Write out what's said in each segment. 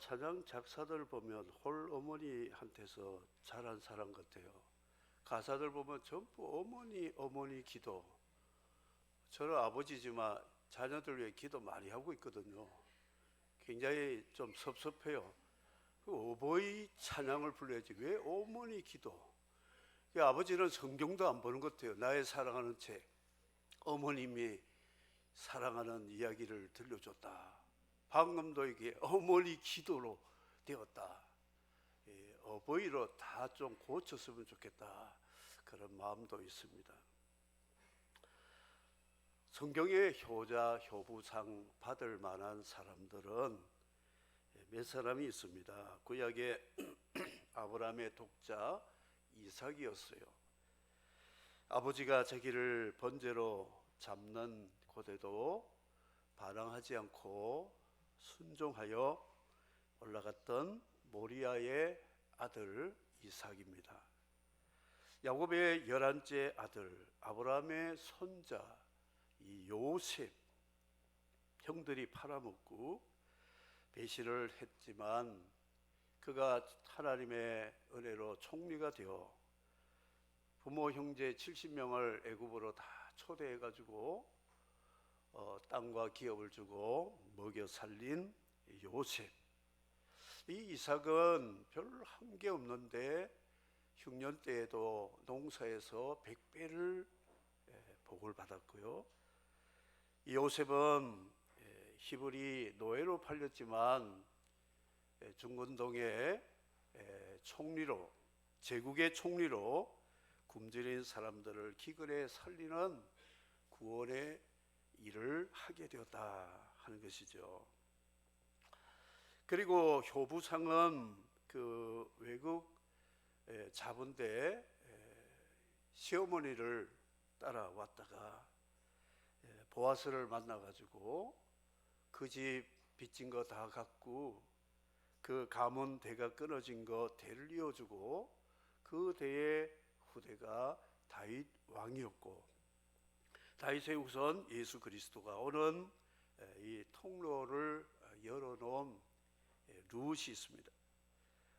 찬양 작사들 보면 홀 어머니한테서 자란 사람 같아요. 가사들 보면 전부 어머니 기도. 저는 아버지지만 자녀들 위해 기도 많이 하고 있거든요. 굉장히 좀 섭섭해요. 어버이 찬양을 불러야지 왜 어머니 기도. 아버지는 성경도 안 보는 것 같아요. 나의 사랑하는 책, 어머님이 사랑하는 이야기를 들려줬다. 방금도 이게 어머니 기도로 되었다. 어버이로 다 좀 고쳤으면 좋겠다. 그런 마음도 있습니다. 성경의 효자, 효부상 받을 만한 사람들은 몇 사람이 있습니다. 구약의 아브라함의 독자 이삭이었어요. 아버지가 자기를 번제로 잡는 곳에도 반항하지 않고 순종하여 올라갔던 모리아의 아들 이삭입니다. 야곱의 11째 아들 아브라함의 손자 이 요셉, 형들이 팔아먹고 배신을 했지만 그가 하나님의 은혜로 총리가 되어 부모 형제 70명을 애굽으로 다 초대해가지고 땅과 기업을 주고 먹여 살린 요셉. 이 이삭은 별 한 게 없는데 흉년 때에도 농사에서 100배를 복을 받았고요. 이 요셉은 히브리 노예로 팔렸지만 중건동의 총리로, 제국의 총리로 굶주린 사람들을 기근에 살리는 구원의 일을 하게 되었다 하는 것이죠. 그리고 효부상은 그 외국 자본대 시어머니를 따라왔다가 보아스를 만나가지고 그 집 빚진 거 다 갚고 그 가문 대가 끊어진 거 대를 이어주고 그 대의 후대가 다윗 왕이었고 다윗의 후손 예수 그리스도가 오는 이 통로를 열어놓은 룻이 있습니다.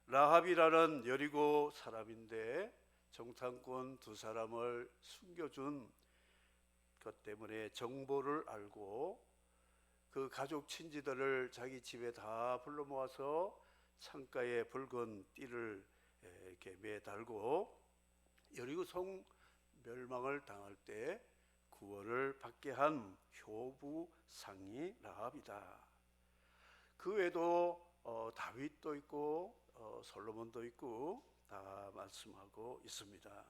라합이라는 여리고 사람인데 정탐꾼 두 사람을 숨겨준 것 때문에 정보를 알고 그 가족 친지들을 자기 집에 다 불러 모아서 창가에 붉은 띠를 이렇게 매달고 여리고 성 멸망을 당할 때 구원을 받게 한 효부상이 라합이다. 그 외에도 다윗도 있고 솔로몬도 있고 다 말씀하고 있습니다.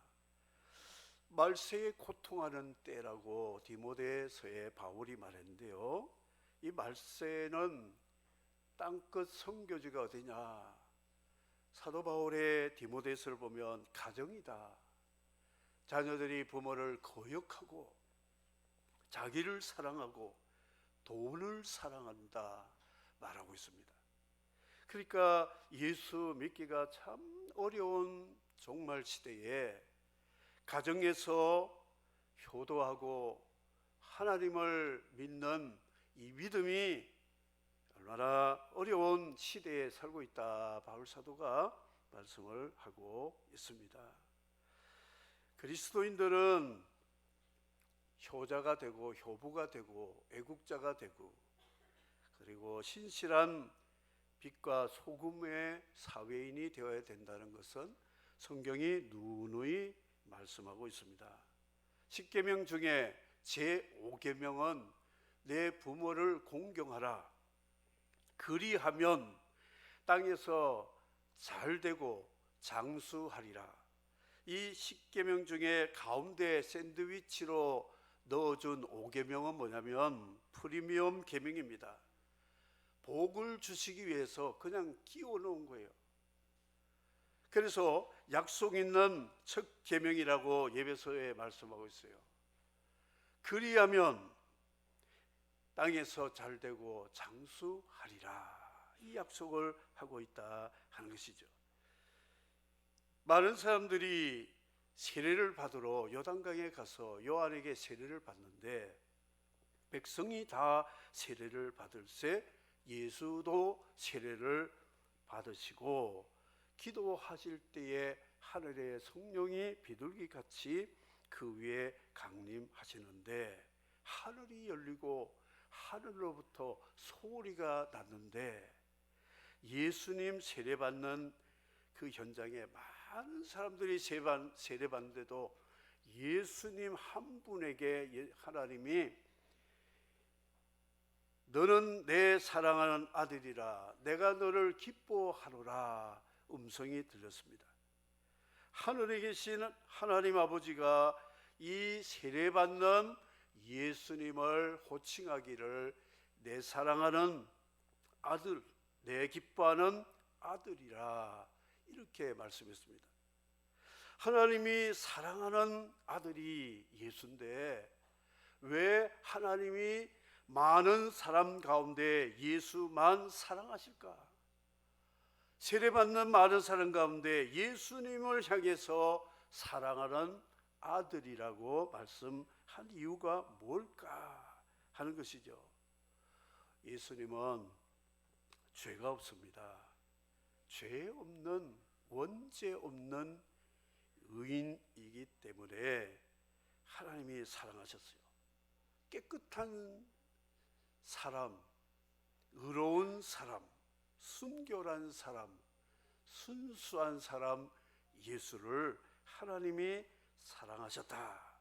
말세에 고통하는 때라고 디모데서에 바울이 말했는데요. 이 말세는 땅끝 선교지가 어디냐? 사도 바울의 디모데서를 보면 가정이다. 자녀들이 부모를 거역하고 자기를 사랑하고 돈을 사랑한다 말하고 있습니다. 그러니까 예수 믿기가 참 어려운 종말 시대에 가정에서 효도하고 하나님을 믿는 이 믿음이 얼마나 어려운 시대에 살고 있다 바울 사도가 말씀을 하고 있습니다. 그리스도인들은 효자가 되고 효부가 되고 애국자가 되고 그리고 신실한 빛과 소금의 사회인이 되어야 된다는 것은 성경이 누누이 말씀하고 있습니다. 10계명 중에 제5계명은 내 부모를 공경하라. 그리하면 땅에서 잘되고 장수하리라. 이 10계명 중에 가운데 샌드위치로 넣어준 5계명은 뭐냐면 프리미엄 계명입니다. 복을 주시기 위해서 그냥 끼워 놓은 거예요. 그래서 약속 있는 첫 계명이라고 예배서에 말씀하고 있어요. 그리하면 땅에서 잘되고 장수하리라. 이 약속을 하고 있다 하는 것이죠. 많은 사람들이 세례를 받으러 요단강에 가서 요한에게 세례를 받는데 백성이 다 세례를 받을새 예수도 세례를 받으시고 기도하실 때에 하늘의 성령이 비둘기같이 그 위에 강림하시는데, 하늘이 열리고 하늘로부터 소리가 났는데, 예수님 세례받는 그 현장에 많은 사람들이 세례받는데도 예수님 한 분에게 하나님이 너는 내 사랑하는 아들이라 내가 너를 기뻐하노라 음성이 들렸습니다. 하늘에 계신 하나님 아버지가 이 세례받는 예수님을 호칭하기를 내 사랑하는 아들, 내 기뻐하는 아들이라 이렇게 말씀했습니다. 하나님이 사랑하는 아들이 예수인데 왜 하나님이 많은 사람 가운데 예수만 사랑하실까? 세례받는 많은 사람 가운데 예수님을 향해서 사랑하는 아들이라고 말씀한 이유가 뭘까 하는 것이죠. 예수님은 죄가 없습니다. 죄 없는, 원죄 없는 의인이기 때문에 하나님이 사랑하셨어요. 깨끗한 사람, 의로운 사람, 순결한 사람, 순수한 사람 예수를 하나님이 사랑하셨다.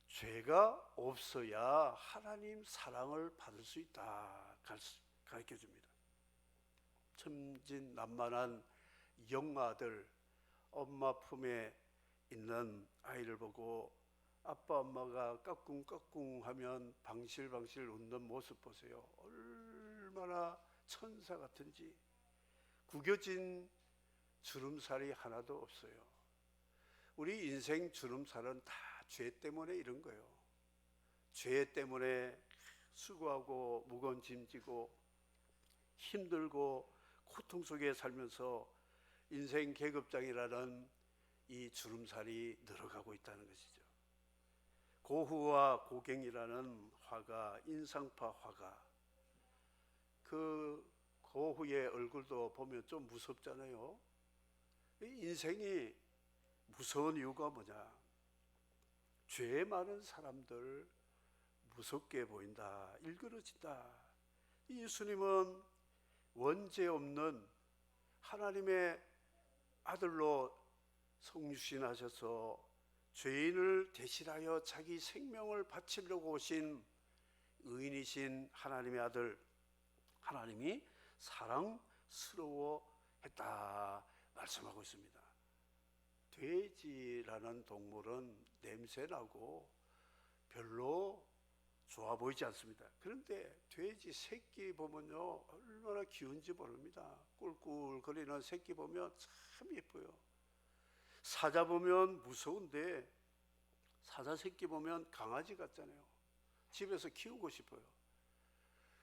죄가 없어야 하나님 사랑을 받을 수 있다 가르쳐 줍니다. 천진난만한 영아들, 엄마 품에 있는 아이를 보고 아빠 엄마가 까꿍까꿍 하면 방실방실 웃는 모습 보세요. 얼마나 천사 같은지. 구겨진 주름살이 하나도 없어요. 우리 인생 주름살은 다 죄 때문에 이런 거예요. 죄 때문에 수고하고 무거운 짐 지고 힘들고 고통 속에 살면서 인생 계급장이라는 이 주름살이 늘어가고 있다는 것이죠. 고후와 고갱이라는 화가, 인상파 화가, 그 고후의 얼굴도 보면 좀 무섭잖아요. 인생이 무서운 이유가 뭐냐? 죄 많은 사람들 무섭게 보인다, 일그러진다. 예수님은 원죄 없는 하나님의 아들로 성육신하셔서 죄인을 대신하여 자기 생명을 바치려고 오신 의인이신 하나님의 아들, 하나님이 사랑스러워했다 말씀하고 있습니다. 돼지라는 동물은 냄새나고 별로 좋아 보이지 않습니다. 그런데 돼지 새끼 보면요 얼마나 귀여운지 모릅니다. 꿀꿀거리는 새끼 보면 참 예뻐요. 사자 보면 무서운데 사자 새끼 보면 강아지 같잖아요. 집에서 키우고 싶어요.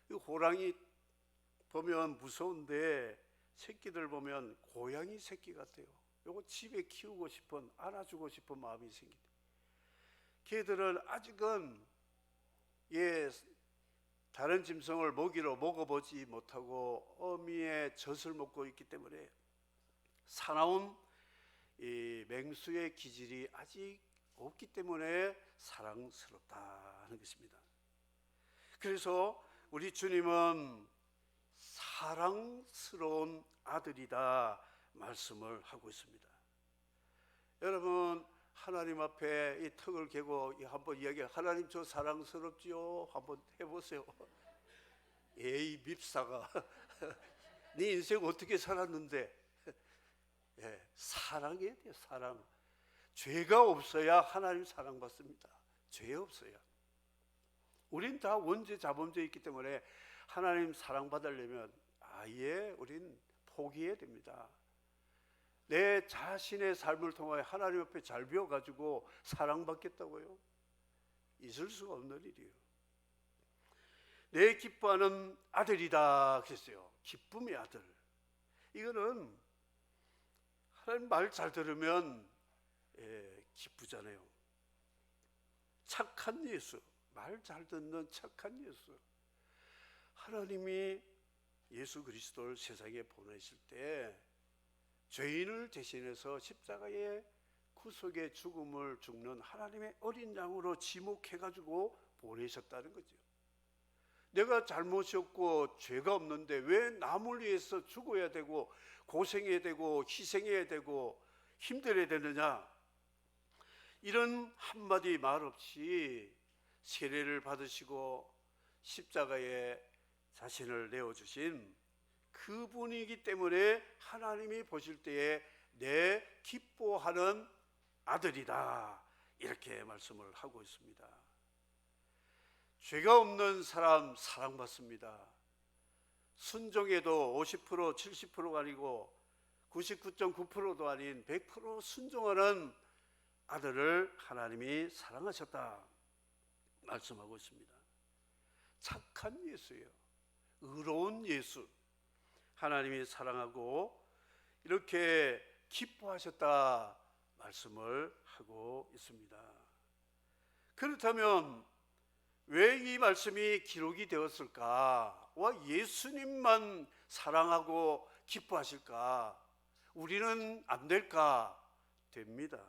이 호랑이 보면 무서운데 새끼들 보면 고양이 새끼 같아요. 요거 집에 키우고 싶은, 안아주고 싶은 마음이 생깁니다. 걔들은 아직은 다른 짐승을 먹이로 먹어보지 못하고 어미의 젖을 먹고 있기 때문에 사나운 이 맹수의 기질이 아직 없기 때문에 사랑스럽다 하는 것입니다. 그래서 우리 주님은 사랑스러운 아들이다 말씀을 하고 있습니다. 여러분 하나님 앞에 이 턱을 개고 한번 이야기해, 하나님 저 사랑스럽지요? 한번 해보세요. 에이 밉사가 네 인생 어떻게 살았는데. 예, 사랑해야 돼요. 사랑. 죄가 없어야 하나님 사랑받습니다. 죄 없어야. 우린 다 원죄 자범죄 있기 때문에 하나님 사랑받으려면 아예 우린 포기해야 됩니다. 내 자신의 삶을 통하여 하나님 앞에 잘 비워가지고 사랑받겠다고요? 있을 수가 없는 일이에요. 내 기뻐하는 아들이다 그랬어요. 기쁨의 아들. 이거는 하나님 말 잘 들으면 기쁘잖아요. 착한 예수, 말 잘 듣는 착한 예수. 하나님이 예수 그리스도를 세상에 보내실 때 죄인을 대신해서 십자가의 구속의 죽음을 죽는 하나님의 어린 양으로 지목해가지고 보내셨다는 거죠. 내가 잘못이 없고 죄가 없는데 왜 남을 위해서 죽어야 되고 고생해야 되고 희생해야 되고 힘들어야 되느냐, 이런 한마디 말 없이 세례를 받으시고 십자가에 자신을 내어주신 그분이기 때문에 하나님이 보실 때에 내 기뻐하는 아들이다, 이렇게 말씀을 하고 있습니다. 죄가 없는 사람 사랑받습니다. 순종에도 50% 70%가 아니고 99.9%도 아닌 100% 순종하는 아들을 하나님이 사랑하셨다 말씀하고 있습니다. 착한 예수예요. 의로운 예수, 하나님이 사랑하고 이렇게 기뻐하셨다 말씀을 하고 있습니다. 그렇다면 왜 이 말씀이 기록이 되었을까? 와, 예수님만 사랑하고 기뻐하실까? 우리는 안 될까? 됩니다.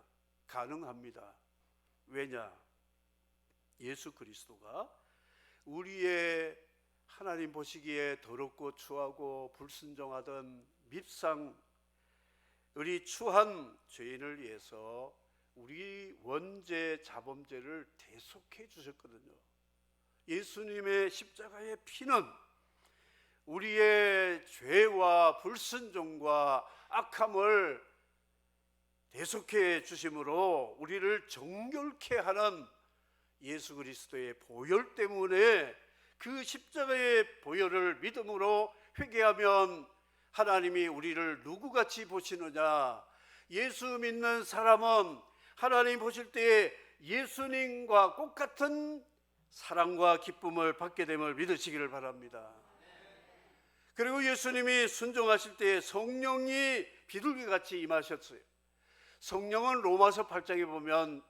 가능합니다. 왜냐? 예수 그리스도가 우리의 하나님 보시기에 더럽고 추하고 불순종하던 밉상, 우리 추한 죄인을 위해서 우리 원죄 자범죄를 대속해 주셨거든요. 예수님의 십자가의 피는 우리의 죄와 불순종과 악함을 대속해 주심으로 우리를 정결케 하는 예수 그리스도의 보혈 때문에, 그 십자가의 보혈을 믿음으로 회개하면 하나님이 우리를 누구같이 보시느냐? 예수 믿는 사람은 하나님 보실 때에 예수님과 똑같은 사랑과 기쁨을 받게 됨을 믿으시기를 바랍니다. 그리고 예수님이 순종하실 때에 성령이 비둘기같이 임하셨어요. 성령은 로마서 8장에 보면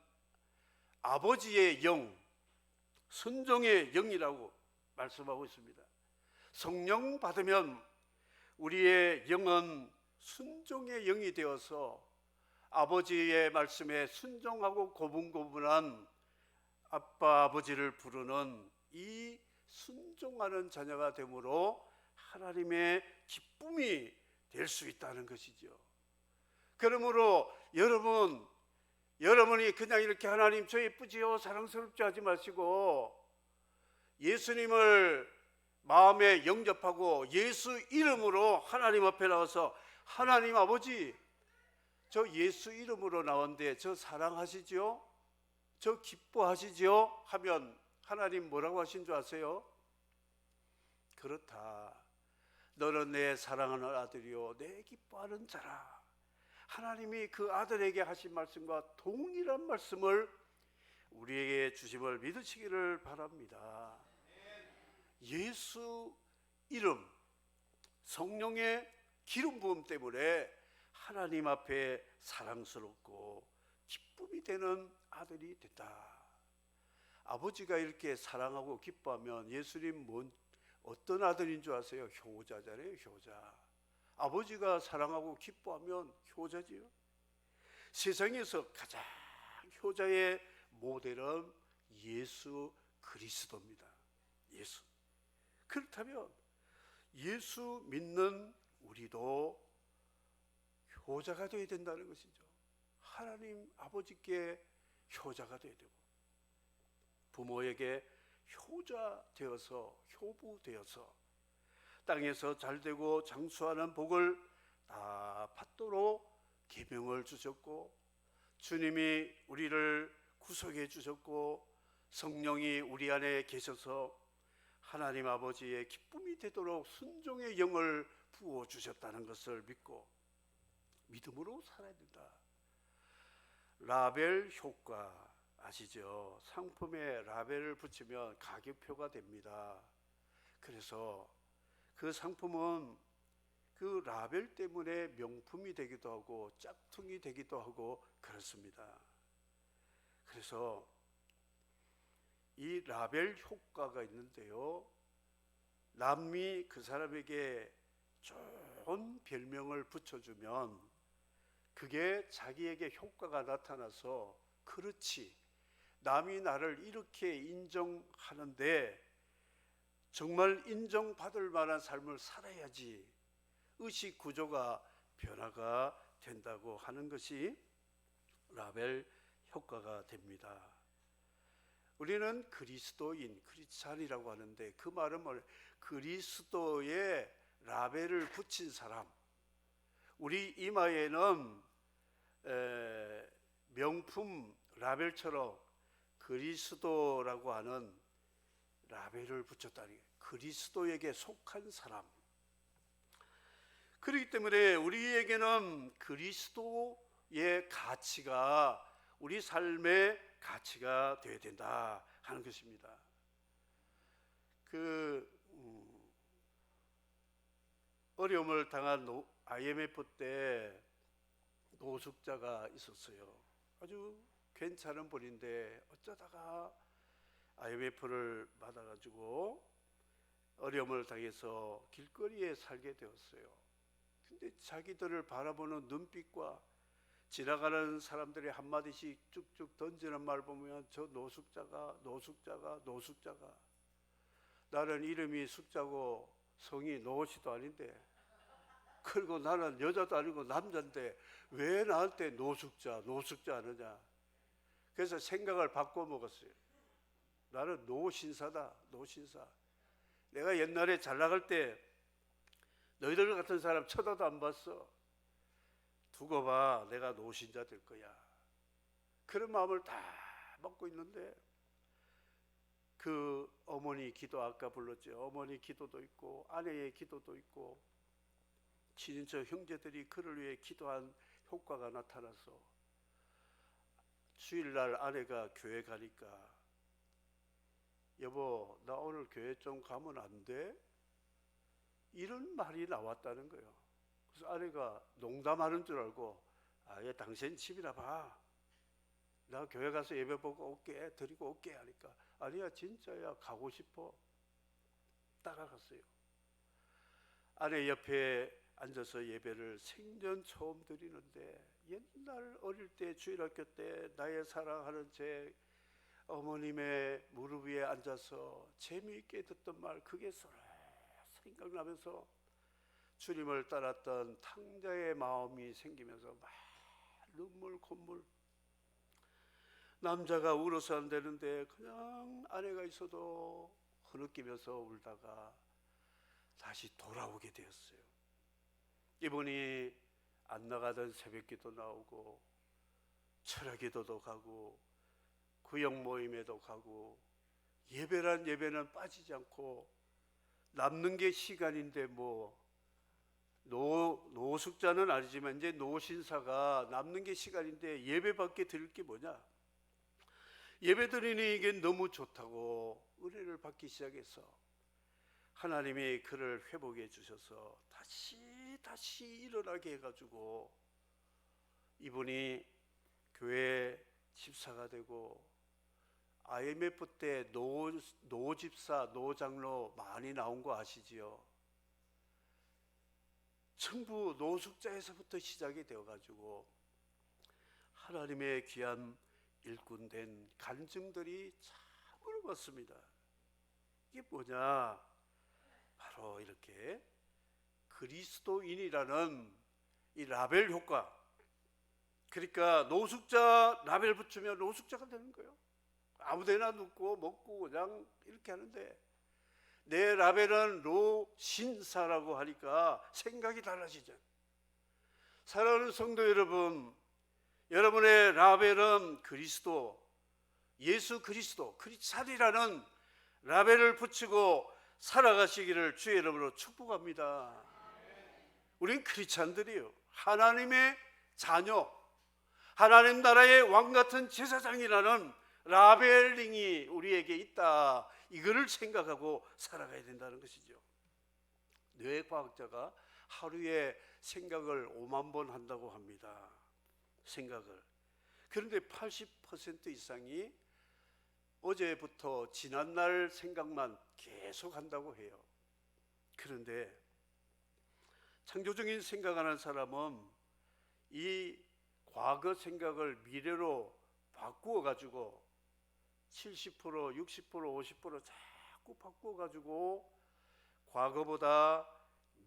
아버지의 영, 순종의 영이라고 말씀하고 있습니다. 성령 받으면 우리의 영은 순종의 영이 되어서 아버지의 말씀에 순종하고 고분고분한 아빠 아버지를 부르는 이 순종하는 자녀가 되므로 하나님의 기쁨이 될 수 있다는 것이죠. 그러므로 여러분이 그냥 이렇게 하나님 저 예쁘지요 사랑스럽지 하지 마시고 예수님을 마음에 영접하고 예수 이름으로 하나님 앞에 나와서 하나님 아버지, 저 예수 이름으로 나온데 저 사랑하시지요? 저 기뻐하시지요? 하면 하나님 뭐라고 하신 줄 아세요? 그렇다, 너는 내 사랑하는 아들이요 내 기뻐하는 자라. 하나님이 그 아들에게 하신 말씀과 동일한 말씀을 우리에게 주심을 믿으시기를 바랍니다. 예수 이름, 성령의 기름 부음 때문에 하나님 앞에 사랑스럽고 기쁨이 되는 아들이 됐다. 아버지가 이렇게 사랑하고 기뻐하면 예수님 어떤 아들인 줄 아세요? 효자잖아요, 효자. 아버지가 사랑하고 기뻐하면 효자지요. 세상에서 가장 효자의 모델은 예수 그리스도입니다. 예수. 그렇다면 예수 믿는 우리도 효자가 되어야 된다는 것이죠. 하나님 아버지께 효자가 되어야 되고 부모에게 효자 되어서 효부 되어서 땅에서 잘되고 장수하는 복을 다 받도록 계명을 주셨고, 주님이 우리를 구속해 주셨고, 성령이 우리 안에 계셔서 하나님 아버지의 기쁨이 되도록 순종의 영을 부어주셨다는 것을 믿고 믿음으로 살아야 된다. 라벨 효과 아시죠? 상품에 라벨을 붙이면 가격표가 됩니다. 그래서 그 상품은 그 라벨 때문에 명품이 되기도 하고 짝퉁이 되기도 하고 그렇습니다. 그래서 이 라벨 효과가 있는데요, 남이 그 사람에게 좋은 별명을 붙여주면 그게 자기에게 효과가 나타나서, 그렇지, 남이 나를 이렇게 인정하는데 정말 인정받을 만한 삶을 살아야지, 의식 구조가 변화가 된다고 하는 것이 라벨 효과가 됩니다. 우리는 그리스도인, 크리스찬이라고 하는데 그 말은 그리스도의 라벨을 붙인 사람. 우리 이마에는 명품 라벨처럼 그리스도라고 하는 라벨을 붙였다니, 그리스도에게 속한 사람. 그렇기 때문에 우리에게는 그리스도의 가치가 우리 삶의 가치가 되어야 된다 하는 것입니다. 어려움을 당한 IMF 때 노숙자가 있었어요. 아주 괜찮은 분인데 어쩌다가 IMF를 받아가지고 어려움을 당해서 길거리에 살게 되었어요. 근데 자기들을 바라보는 눈빛과 지나가는 사람들이 한마디씩 쭉쭉 던지는 말 보면 저 노숙자가 나는 이름이 숙자고 성이 노시도 아닌데, 그리고 나는 여자도 아니고 남자인데 왜 나한테 노숙자 하느냐. 그래서 생각을 바꿔 먹었어요. 나는 노신사다, 노신사. 내가 옛날에 잘 나갈 때 너희들 같은 사람 쳐다도 안 봤어. 두고 봐, 내가 노신자 될 거야. 그런 마음을 다 먹고 있는데 그 어머니 기도, 아까 불렀죠. 어머니 기도도 있고 아내의 기도도 있고 친인척 형제들이 그를 위해 기도한 효과가 나타나서 주일날 아내가 교회 가니까 여보, 나 오늘 교회 좀 가면 안 돼? 이런 말이 나왔다는 거예요. 그래서 아내가 농담하는 줄 알고, 얘 당신 집이나 봐. 나 교회 가서 예배 보고 올게, 드리고 올게 하니까, 아니야 진짜야, 가고 싶어. 따라갔어요. 아내 옆에 앉아서 예배를 생전 처음 드리는데, 옛날 어릴 때 주일학교 때 나의 사랑하는 제 어머님의 무릎 위에 앉아서 재미있게 듣던 말, 그게 생각나면서 주님을 따랐던 탕자의 마음이 생기면서 막 눈물 콧물. 남자가 울어서 안 되는데 그냥 아내가 있어도 흐느끼면서 울다가 다시 돌아오게 되었어요. 이분이 안 나가던 새벽기도 나오고 철야기도도 가고 구역 모임에도 가고 예배란 예배는 빠지지 않고, 남는 게 시간인데 노숙자는 아니지만 이제 노신사가 남는 게 시간인데 예배밖에 드릴 게 뭐냐. 예배 드리니 이게 너무 좋다고 은혜를 받기 시작해서 하나님이 그를 회복해 주셔서 다시 일어나게 해가지고 이분이 교회 집사가 되고, IMF 때 노집사, 노장로 많이 나온 거 아시지요? 전부 노숙자에서부터 시작이 되어가지고 하나님의 귀한 일꾼된 간증들이 참으로 많습니다. 이게 뭐냐? 바로 이렇게 그리스도인이라는 이 라벨 효과. 그러니까 노숙자 라벨 붙이면 노숙자가 되는 거예요. 아무데나 눕고 먹고 그냥 이렇게 하는데, 내 라벨은 노신사라고 하니까 생각이 달라지죠. 사랑하는 성도 여러분, 여러분의 라벨은 그리스도, 예수 그리스도, 크리스찬이라는 라벨을 붙이고 살아가시기를 주의 이름으로 축복합니다. 우린 크리스찬들이요, 하나님의 자녀, 하나님 나라의 왕같은 제사장이라는 라벨링이 우리에게 있다, 이거를 생각하고 살아가야 된다는 것이죠. 뇌과학자가 하루에 생각을 5만 번 한다고 합니다. 생각을. 그런데 80% 이상이 어제부터 지난날 생각만 계속 한다고 해요. 그런데 창조적인 생각하는 사람은 이 과거 생각을 미래로 바꾸어 가지고 70%, 60%, 50% 자꾸 바꾸어 가지고 과거보다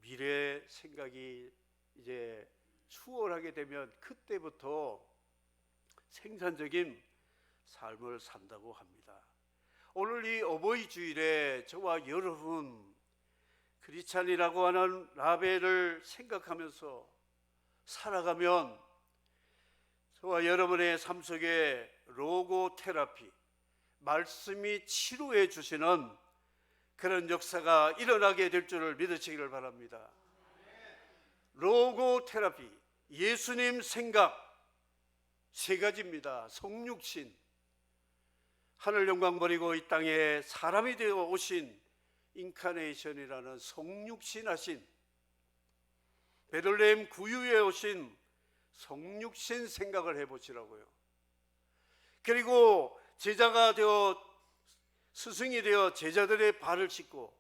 미래 생각이 이제 추월하게 되면 그때부터 생산적인 삶을 산다고 합니다. 오늘 이 어버이 주일에 저와 여러분 크리스찬이라고 하는 라벨을 생각하면서 살아가면 저와 여러분의 삶 속에 로고 테라피, 말씀이 치료해 주시는 그런 역사가 일어나게 될 줄을 믿으시기를 바랍니다. 로고 테라피, 예수님 생각 세 가지입니다. 성육신, 하늘 영광 버리고 이 땅에 사람이 되어 오신 인카네이션이라는 성육신 하신, 베들레헴 구유에 오신 성육신 생각을 해보시라고요. 그리고 제자가 되어 스승이 되어 제자들의 발을 씻고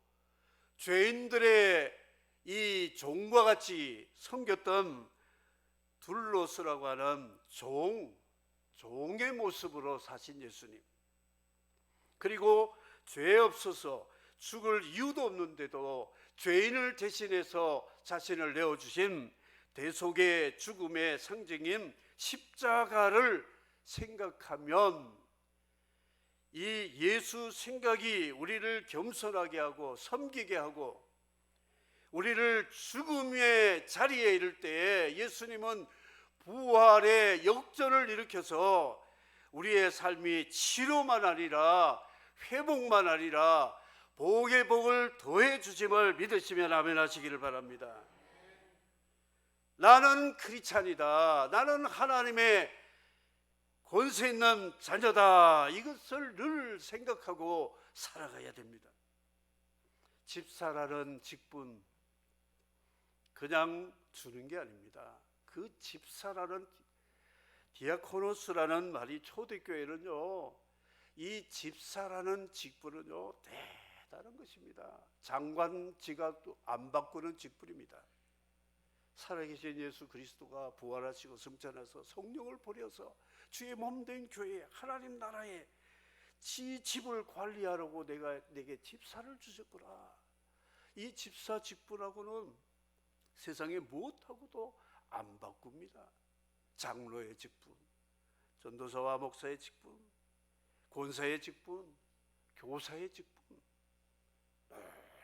죄인들의 이 종과 같이 섬겼던 둘로스라고 하는 종의 모습으로 사신 예수님, 그리고 죄 없어서 죽을 이유도 없는데도 죄인을 대신해서 자신을 내어주신 대속의 죽음의 상징인 십자가를 생각하면 이 예수 생각이 우리를 겸손하게 하고 섬기게 하고, 우리를 죽음의 자리에 이를 때에 예수님은 부활의 역전을 일으켜서 우리의 삶이 치료만 아니라 회복만 아니라 복의 복을 더해 주심을 믿으시면 아멘 하시기를 바랍니다. 나는 크리스찬이다, 나는 하나님의 권세 있는 자녀다, 이것을 늘 생각하고 살아가야 됩니다. 집사라는 직분 그냥 주는 게 아닙니다. 그 집사라는 디아코노스라는 말이 초대교회는요, 이 집사라는 직분은요 대단한 것입니다. 장관지가 안 바꾸는 직분입니다. 살아계신 예수 그리스도가 부활하시고 승천해서 성령을 보내서 주의 몸된 교회 하나님 나라에 지 집을 관리하라고 내게 집사를 주셨구나. 이 집사 직분하고는 세상에 무엇하고도 안 바꿉니다. 장로의 직분, 전도사와 목사의 직분, 권사의 직분, 교사의 직분,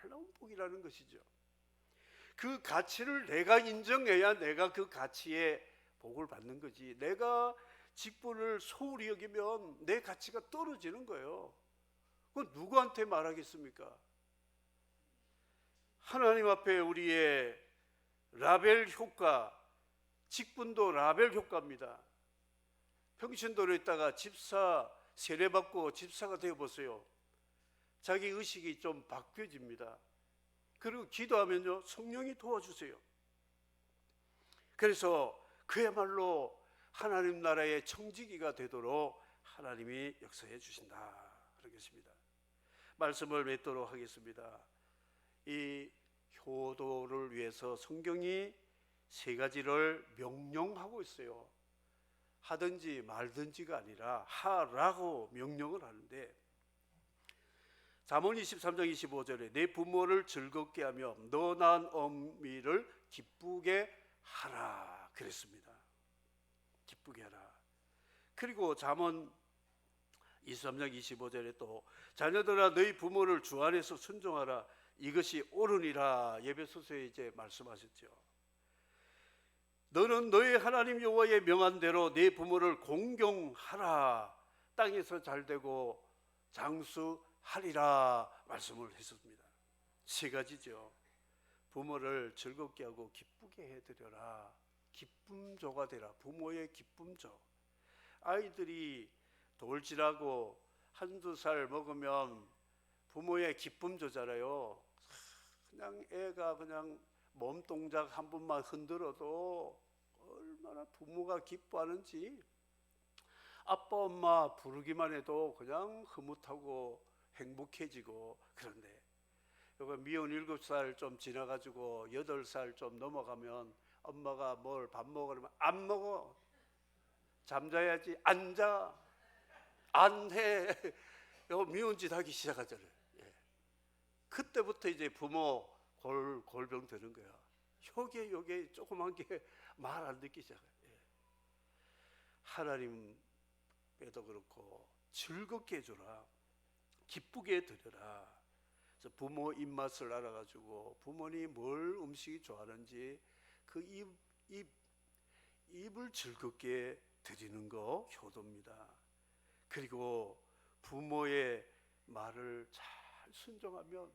놀라운 복이라는 것이죠. 그 가치를 내가 인정해야 내가 그 가치에 복을 받는 거지, 내가 직분을 소홀히 여기면 내 가치가 떨어지는 거예요. 그건 누구한테 말하겠습니까? 하나님 앞에 우리의 라벨 효과, 직분도 라벨 효과입니다. 평신도로 있다가 집사 세례받고 집사가 되어보세요. 자기 의식이 좀 바뀌어집니다. 그리고 기도하면요 성령이 도와주세요. 그래서 그야말로 하나님 나라의 청지기가 되도록 하나님이 역사해 주신다 그러겠습니다. 말씀을 맺도록 하겠습니다. 이 효도를 위해서 성경이 세 가지를 명령하고 있어요. 하든지 말든지가 아니라 하라고 명령을 하는데, 잠언 23장 25절에 내 부모를 즐겁게 하며 너 낳은 어미를 기쁘게 하라 그랬습니다. 기쁘게 하라. 그리고 잠언 23장 25절에 또 자녀들아 너희 부모를 주 안에서 순종하라 이것이 옳으니라 에베소서에 이제 말씀하셨죠. 너는 너의 하나님 여호와의 명한 대로 네 부모를 공경하라, 땅에서 잘되고 장수하리라 말씀을 했습니다. 세 가지죠. 부모를 즐겁게 하고 기쁘게 해드려라. 기쁨조가 되라. 부모의 기쁨조. 아이들이 돌질하고 한두 살 먹으면 부모의 기쁨조잖아요. 그냥 애가 그냥 몸동작 한 번만 흔들어도 얼마나 부모가 기뻐하는지, 아빠 엄마 부르기만 해도 그냥 흐뭇하고 행복해지고. 그런데 요거 미혼 7살 좀 지나가지고 8살 좀 넘어가면 엄마가 뭘 밥 먹으면 안 먹어. 잠자야지. 앉아. 안 해. 요 미운 짓 하기 시작하잖아요. 예. 그때부터 이제 부모 골병 드는 거야. 요게 조그만 게 말 안 듣기 시작해. 예. 하나님에도 그렇고 즐겁게 해줘라. 기쁘게 드려라. 그래서 부모 입맛을 알아가지고 부모님이 뭘 음식이 좋아하는지 그 입을 즐겁게 드리는 거 효도입니다. 그리고 부모의 말을 잘 순종하면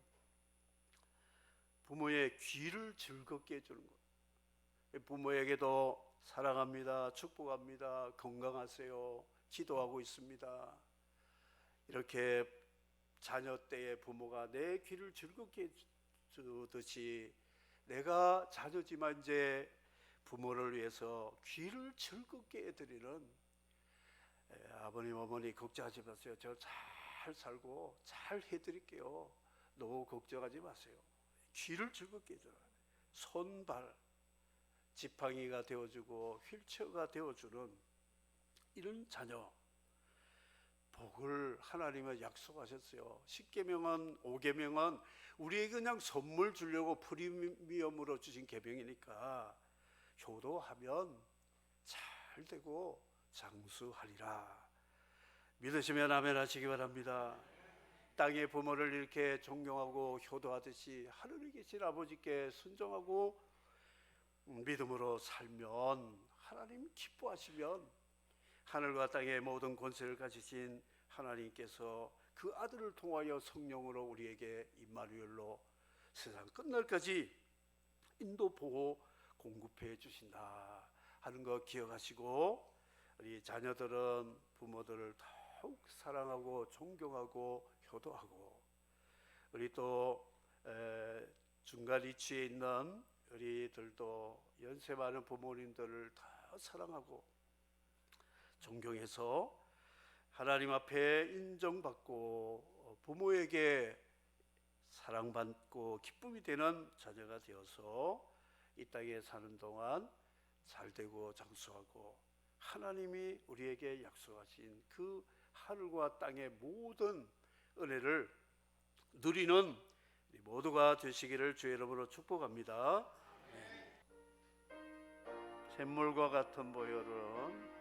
부모의 귀를 즐겁게 해주는 것. 부모에게도 사랑합니다, 축복합니다, 건강하세요, 기도하고 있습니다. 이렇게 자녀 때의 부모가 내 귀를 즐겁게 해주듯이 내가 자녀지만 이제 부모를 위해서 귀를 즐겁게 해드리는, 아버님 어머니 걱정하지 마세요. 저 잘 살고 잘 해드릴게요. 너무 걱정하지 마세요. 귀를 즐겁게 해줘라. 손발 지팡이가 되어주고 휠체어가 되어주는 이런 자녀 복을 하나님은 약속하셨어요. 10계명은 5계명은 우리에게 그냥 선물 주려고 프리미엄으로 주신 계명이니까 효도하면 잘 되고 장수하리라. 믿으시면 아멘 하시기 바랍니다. 땅의 부모를 이렇게 존경하고 효도하듯이 하늘에 계신 아버지께 순종하고 믿음으로 살면 하나님 기뻐하시면 하늘과 땅의 모든 권세를 가지신 하나님께서 그 아들을 통하여 성령으로 우리에게 임마누엘로 세상 끝날까지 인도 보호 공급해 주신다 하는 거 기억하시고, 우리 자녀들은 부모들을 더욱 사랑하고 존경하고 효도하고, 우리 또 중간 위치에 있는 우리들도 연세 많은 부모님들을 더 사랑하고 존경해서 하나님 앞에 인정받고 부모에게 사랑받고 기쁨이 되는 자녀가 되어서 이 땅에 사는 동안 잘되고 장수하고 하나님이 우리에게 약속하신 그 하늘과 땅의 모든 은혜를 누리는 모두가 되시기를 주의 이름으로 축복합니다. 샘물과 같은 보혈은